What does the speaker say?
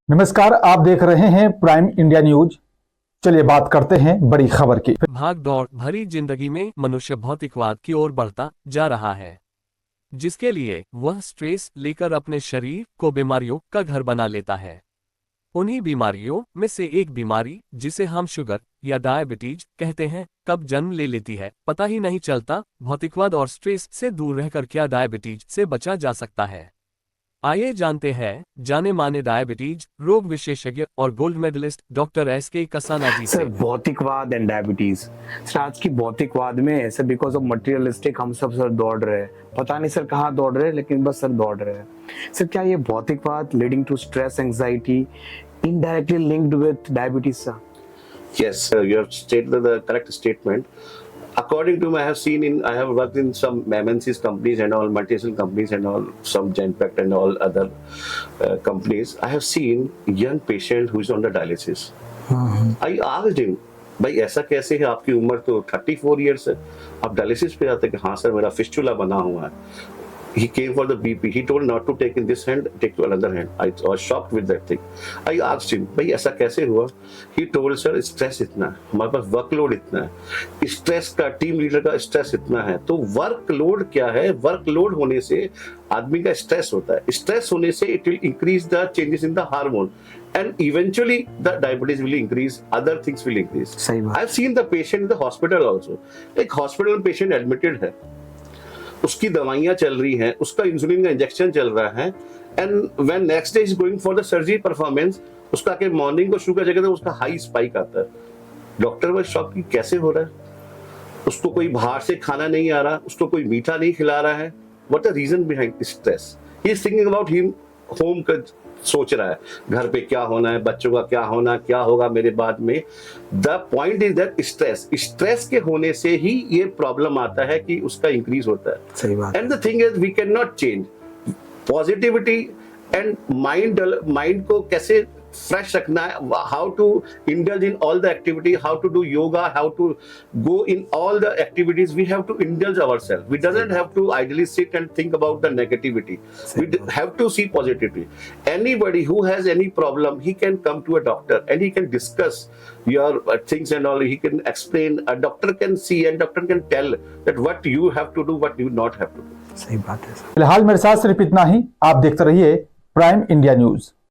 नमस्कार, आप देख रहे हैं प्राइम इंडिया न्यूज। चलिए बात करते हैं बड़ी खबर की। भाग दौड़ भरी जिंदगी में मनुष्य भौतिकवाद की ओर बढ़ता जा रहा है, जिसके लिए वह स्ट्रेस लेकर अपने शरीर को बीमारियों का घर बना लेता है। उन्हीं बीमारियों में से एक बीमारी, जिसे हम शुगर या डायबिटीज कहते हैं, कब जन्म ले लेती है पता ही नहीं चलता। भौतिकवाद और स्ट्रेस से दूर रहकर क्या डायबिटीज से बचा जा सकता है? आइए जानते हैं जाने माने डायबिटीज रोग विशेषज्ञ और gold medallist doctor S K. Kasana ji से। सर, भौतिकवाद एंड डायबिटीज। सर, आज की भौतिकवाद में सर बिकॉज ऑफ मटेरियलिस्टिक हम सब सर दौड़ रहे हैं, पता नहीं सर कहाँ दौड़ रहे हैं, लेकिन बस सर दौड़ रहे हैं। सर, क्या ये भौतिकवाद leading to stress anxiety indirectly linked with diabetes sir? Yes, you have stated the correct statement. According to me, I have worked in some MNCs companies and all, multinational companies and all, some Genpact and all other companies. I have seen young patient who is on the dialysis. I asked him, भाई ऐसा कैसे है, आपकी उम्र तो 34 years है, आप dialysis पे जाते हैं? कि हाँ सर, मेरा फिस्टुला बना हुआ है। He came for the BP. He told not to take in this hand, take to another hand. I was shocked with that thing. I asked him, भाई ऐसा कैसे हुआ? He told, sir, स्ट्रेस इतना है, हमारे पास वर्कलोड इतना है, stress का, टीम लीडर का स्ट्रेस इतना है। तो वर्कलोड क्या है? वर्कलोड होने से आदमी का स्ट्रेस होता है, स्ट्रेस होने से it will increase the changes in the hormone and eventually the diabetes will increase, other things will increase. सही बात। I've seen the patient in the hospital also. एक हॉस्पिटल में पेशेंट एडमिटेड है, उसकी दवाइयां चल रही हैं, उसका इंसुलिन का इंजेक्शन चल रहा है, and when next day is going for the surgery performance, उसका के मॉर्निंग को शुगर जगह तो उसका हाई स्पाइक आता है। डॉक्टर was shocked कि कैसे हो रहा है, उसको कोई बाहर से खाना नहीं आ रहा, उसको कोई मीठा नहीं खिला रहा है। What the reason behind stress? He is thinking about him, home का सोच रहा है, घर पे क्या होना है, बच्चों का क्या होना, क्या होगा मेरे बाद में। The point is that stress के होने से ही ये प्रॉब्लम आता है कि उसका इंक्रीज होता है। सही बात। And the thing is we can not change positivity and mind को कैसे फ्रेश रखना है, how to indulge in all the activity, how to do yoga, how to go in all the activities, we have to indulge ourselves. We doesn't have to idly sit and think about the negativity. We have to see positivity. Anybody who has any problem, he can come to a doctor and he can discuss your things and all. He can explain, a doctor can see and doctor can tell that what you have to do, what you not have to do. सही बात है sir. फिलहाल मेरे साथ सिर्फ इतना ही। आप देखते रहिए प्राइम इंडिया न्यूज।